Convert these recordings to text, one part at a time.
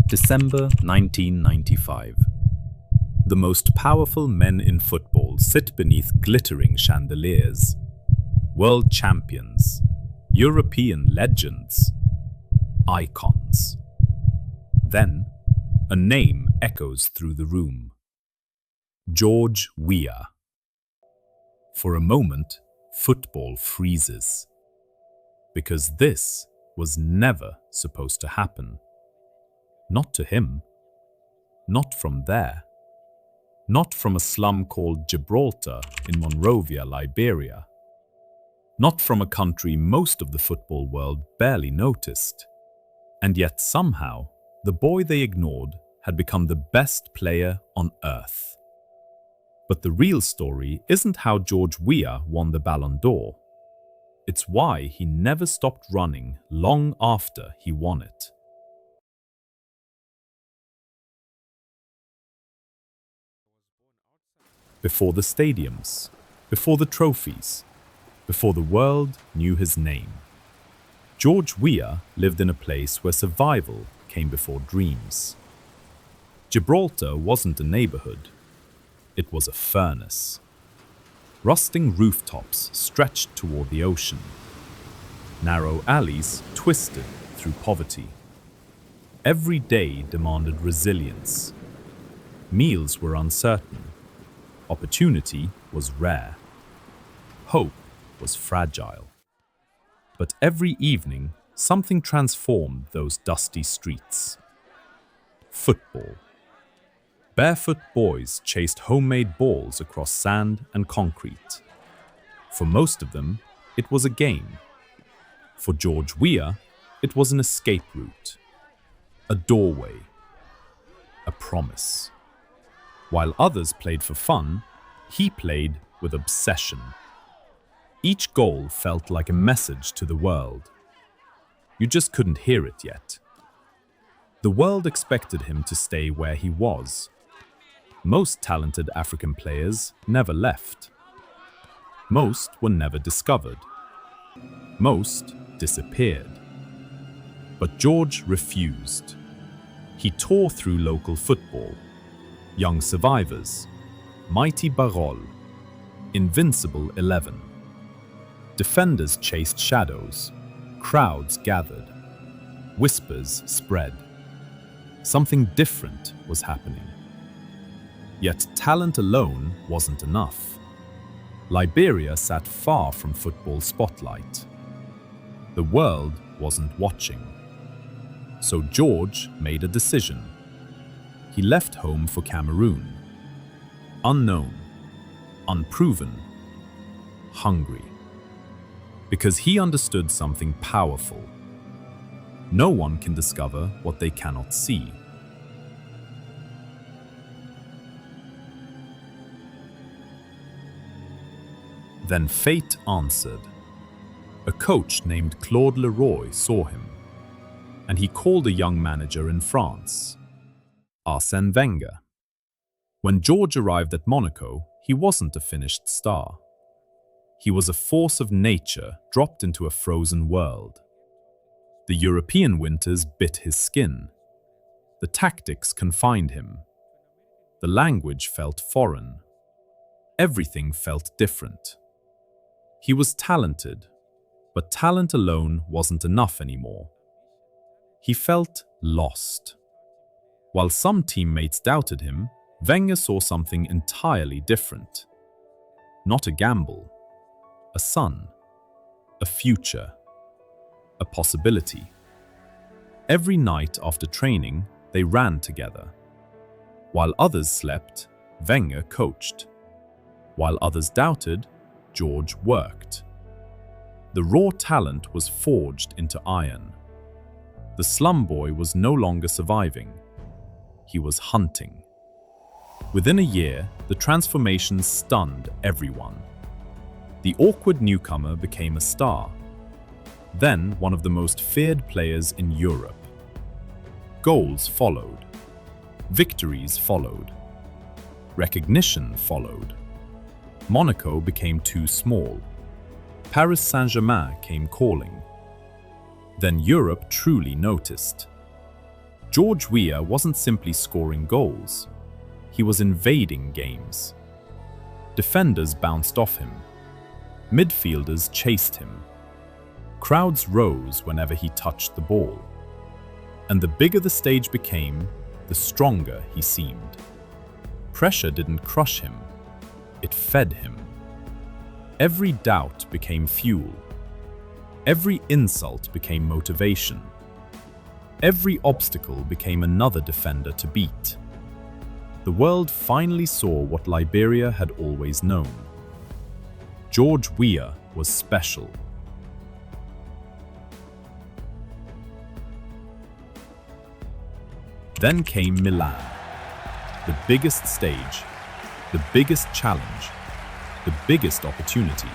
December 1995. The most powerful men in football sit beneath glittering chandeliers. World champions, European legends, icons. Then, a name echoes through the room. George Weah. For a moment, football freezes. Because this was never supposed to happen. Not to him. Not from there. Not from a slum called Gibraltar in Monrovia, Liberia. Not from a country most of the football world barely noticed. And yet somehow, the boy they ignored had become the best player on earth. But the real story isn't how George Weah won the Ballon d'Or. It's why he never stopped running long after he won it. Before the stadiums, before the trophies, before the world knew his name, George Weah lived in a place where survival came before dreams. Gibraltar wasn't a neighborhood. It was a furnace. Rusting rooftops stretched toward the ocean. Narrow alleys twisted through poverty. Every day demanded resilience. Meals were uncertain. Opportunity was rare. Hope was fragile. But every evening, something transformed those dusty streets. Football. Barefoot boys chased homemade balls across sand and concrete. For most of them, it was a game. For George Weah, it was an escape route, a doorway, a promise. While others played for fun, he played with obsession. Each goal felt like a message to the world. You just couldn't hear it yet. The world expected him to stay where he was. Most talented African players never left. Most were never discovered. Most disappeared. But George refused. He tore through local football. Young survivors, mighty Ballon, invincible 11. Defenders chased shadows, crowds gathered, whispers spread. Something different was happening. Yet talent alone wasn't enough. Liberia sat far from football spotlight. The world wasn't watching. So George made a decision. He left home for Cameroon. Unknown, unproven, hungry. Because he understood something powerful. No one can discover what they cannot see. Then fate answered. A coach named Claude Leroy saw him, and he called a young manager in France, Arsène Wenger. When George arrived at Monaco, he wasn't a finished star. He was a force of nature dropped into a frozen world. The European winters bit his skin. The tactics confined him. The language felt foreign. Everything felt different. He was talented, but talent alone wasn't enough anymore. He felt lost. While some teammates doubted him, Wenger saw something entirely different. Not a gamble, a son, a future, a possibility. Every night after training, they ran together. While others slept, Wenger coached. While others doubted, George worked. The raw talent was forged into iron. The slum boy was no longer surviving. He was hunting. Within a year, the transformation stunned everyone. The awkward newcomer became a star. Then one of the most feared players in Europe. Goals followed. Victories followed. Recognition followed. Monaco became too small. Paris Saint-Germain came calling. Then Europe truly noticed. George Weah wasn't simply scoring goals, he was invading games. Defenders bounced off him. Midfielders chased him. Crowds rose whenever he touched the ball. And the bigger the stage became, the stronger he seemed. Pressure didn't crush him, it fed him. Every doubt became fuel. Every insult became motivation. Every obstacle became another defender to beat. The world finally saw what Liberia had always known. George Weah was special. Then came Milan, the biggest stage, the biggest challenge, the biggest opportunity.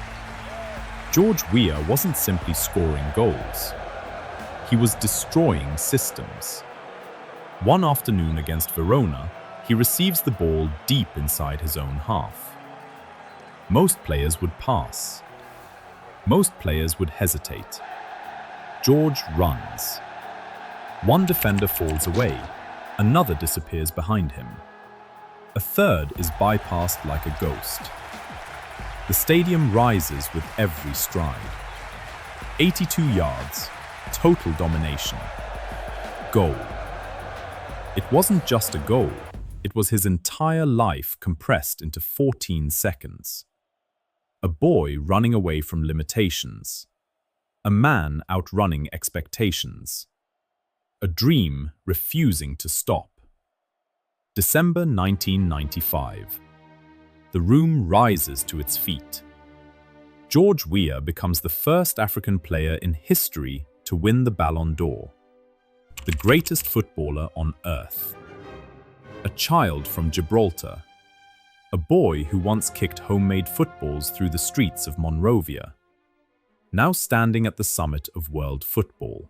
George Weah wasn't simply scoring goals. He was destroying systems. One afternoon against Verona, he receives the ball deep inside his own half. Most players would pass. Most players would hesitate. George runs. One defender falls away. Another disappears behind him. A third is bypassed like a ghost. The stadium rises with every stride. 82 yards, total domination. Goal. It wasn't just a goal, it was his entire life compressed into 14 seconds. A boy running away from limitations. A man outrunning expectations. A dream refusing to stop. December 1995. The room rises to its feet. George Weah becomes the first African player in history to win the Ballon d'Or. The greatest footballer on earth. A child from Gibraltar. A boy who once kicked homemade footballs through the streets of Monrovia. Now standing at the summit of world football.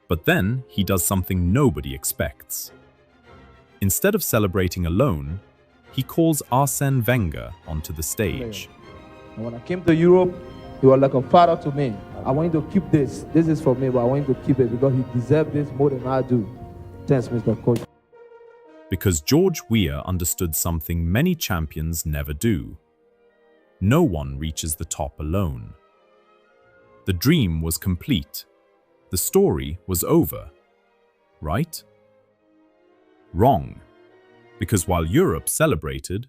But then he does something nobody expects. Instead of celebrating alone, he calls Arsène Wenger onto the stage. And when I came to Europe, he was like a father to me. I want you to keep this. This is for me, but I want you to keep it because he deserves this more than I do. Thanks, Mr. Coach. Because George Weah understood something many champions never do. No one reaches the top alone. The dream was complete. The story was over. Right? Wrong. Because while Europe celebrated,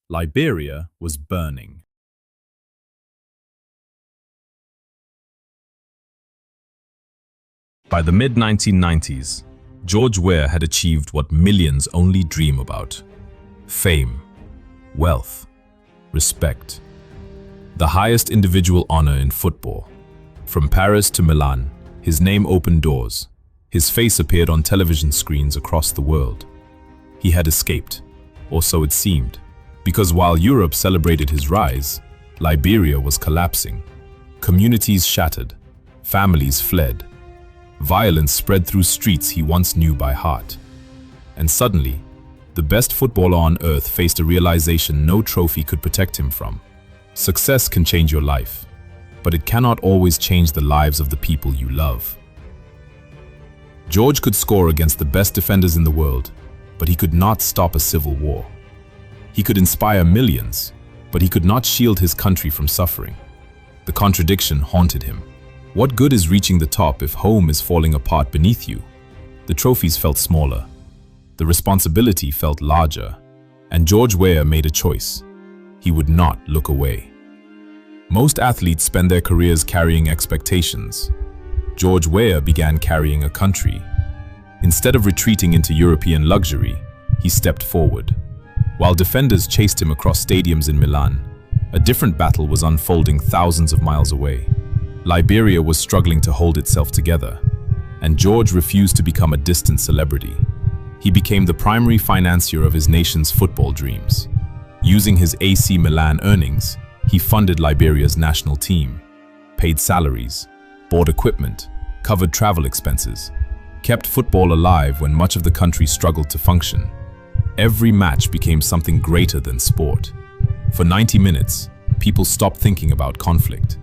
Liberia was burning. By the mid-1990s, George Weah had achieved what millions only dream about: fame, wealth, respect. The highest individual honor in football. From Paris to Milan, his name opened doors. His face appeared on television screens across the world. He had escaped, or so it seemed, because while Europe celebrated his rise, Liberia was collapsing. Communities shattered, families fled. Violence spread through streets he once knew by heart. And suddenly, the best footballer on earth faced a realization no trophy could protect him from. Success can change your life, but it cannot always change the lives of the people you love. George could score against the best defenders in the world, but he could not stop a civil war. He could inspire millions, but he could not shield his country from suffering. The contradiction haunted him. What good is reaching the top if home is falling apart beneath you? The trophies felt smaller. The responsibility felt larger. And George Weah made a choice. He would not look away. Most athletes spend their careers carrying expectations. George Weah began carrying a country. Instead of retreating into European luxury, he stepped forward. While defenders chased him across stadiums in Milan, a different battle was unfolding thousands of miles away. Liberia was struggling to hold itself together, and George refused to become a distant celebrity. He became the primary financier of his nation's football dreams. Using his AC Milan earnings, he funded Liberia's national team, paid salaries, bought equipment, covered travel expenses, kept football alive when much of the country struggled to function. Every match became something greater than sport. For 90 minutes, people stopped thinking about conflict.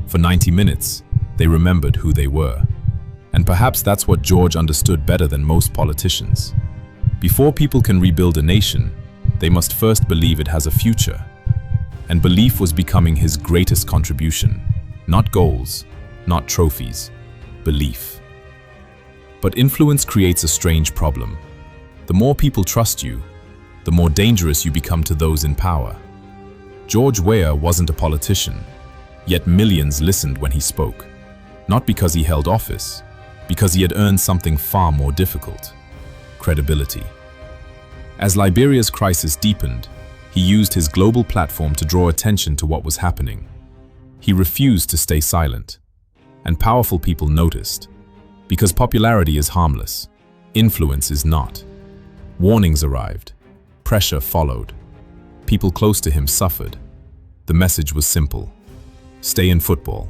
For 90 minutes, they remembered who they were. And And perhaps that's what George understood better than most politicians. Before people can rebuild a nation, they must first believe it has a future. And belief was becoming his greatest contribution. Not goals, not trophies, belief. But influence creates a strange problem. The more people trust you, the more dangerous you become to those in power. George Weah wasn't a politician, yet millions listened when he spoke. Not because he held office, because he had earned something far more difficult: credibility. As Liberia's crisis deepened, he used his global platform to draw attention to what was happening. He refused to stay silent, and powerful people noticed. Because popularity is harmless, influence is not. Warnings arrived, pressure followed. People close to him suffered. The message was simple: stay in football,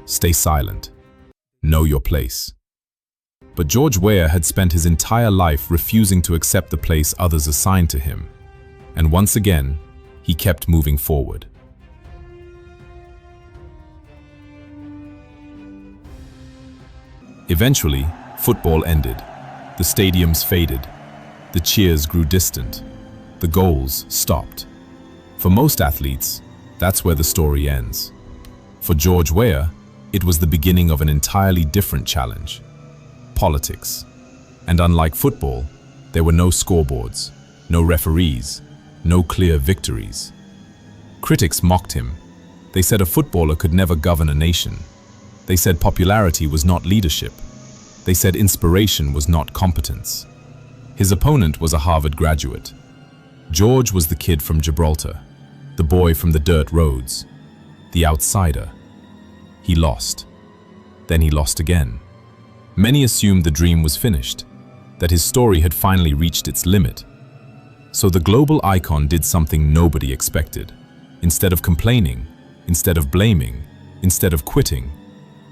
stay silent, know your place. But George Weah had spent his entire life refusing to accept the place others assigned to him. And once again, he kept moving forward. Eventually, football ended. The stadiums faded. The cheers grew distant. The goals stopped. For most athletes, that's where the story ends. For George Weah, it was the beginning of an entirely different challenge: politics. And unlike football, there were no scoreboards, no referees, no clear victories. Critics mocked him. They said a footballer could never govern a nation. They said popularity was not leadership. They said inspiration was not competence. His opponent was a Harvard graduate. George was the kid from Gibraltar, the boy from the dirt roads, the outsider. He lost. Then he lost again. Many assumed the dream was finished, that his story had finally reached its limit. So the global icon did something nobody expected. Instead of complaining, instead of blaming, instead of quitting,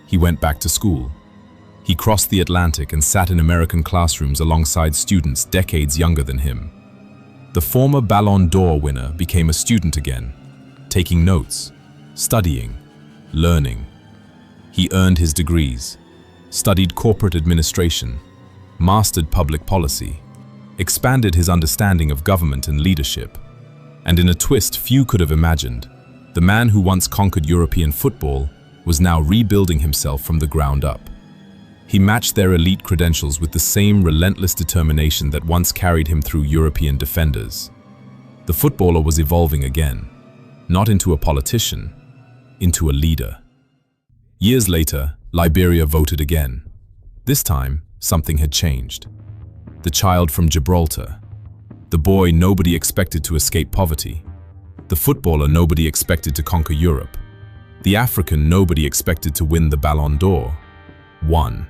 he went back to school. He crossed the Atlantic and sat in American classrooms alongside students decades younger than him. The former Ballon d'Or winner became a student again, taking notes, studying, learning. He earned his degrees, studied corporate administration, mastered public policy, expanded his understanding of government and leadership. And in a twist few could have imagined, the man who once conquered European football was now rebuilding himself from the ground up. He matched their elite credentials with the same relentless determination that once carried him through European defenders. The footballer was evolving again, not into a politician, into a leader. Years later, Liberia voted again. This time, something had changed. The child from Gibraltar, the boy nobody expected to escape poverty, the footballer nobody expected to conquer Europe, the African nobody expected to win the Ballon d'Or, won.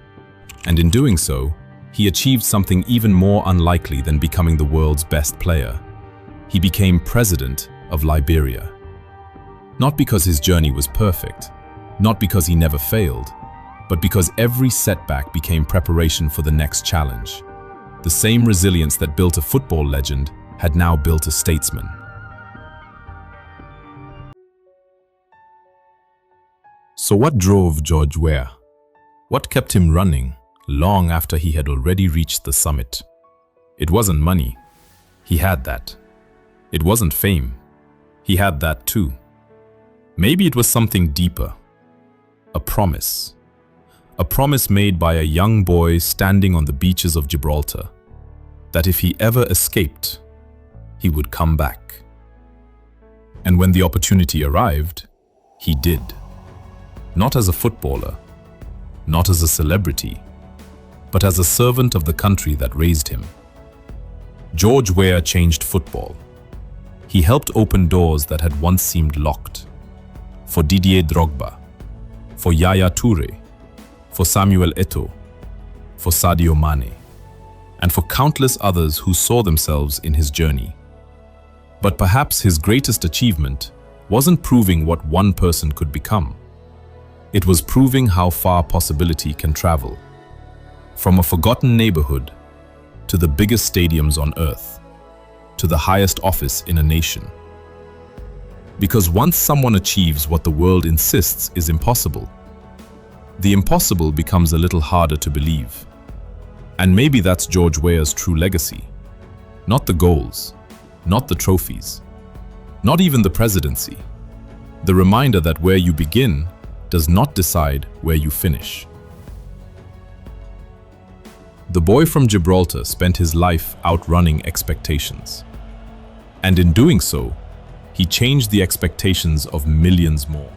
And in doing so, he achieved something even more unlikely than becoming the world's best player. He became president of Liberia. Not because his journey was perfect, not because he never failed, but because every setback became preparation for the next challenge. The same resilience that built a football legend had now built a statesman. So what drove George Weah? What kept him running long after he had already reached the summit? It wasn't money. He had that. It wasn't fame. He had that too. Maybe it was something deeper. A promise. A promise made by a young boy standing on the beaches of Gibraltar, that if he ever escaped, he would come back. And when the opportunity arrived, he did. Not as a footballer, not as a celebrity, but as a servant of the country that raised him. George Weah changed football. He helped open doors that had once seemed locked. For Didier Drogba, for Yaya Toure, for Samuel Eto'o, for Sadio Mane, and for countless others who saw themselves in his journey. But perhaps his greatest achievement wasn't proving what one person could become. It was proving how far possibility can travel. From a forgotten neighborhood, to the biggest stadiums on earth, to the highest office in a nation. Because once someone achieves what the world insists is impossible, the impossible becomes a little harder to believe. And maybe that's George Weah's true legacy. Not the goals, not the trophies, not even the presidency. The reminder that where you begin does not decide where you finish. The boy from Gibraltar spent his life outrunning expectations. And in doing so, he changed the expectations of millions more.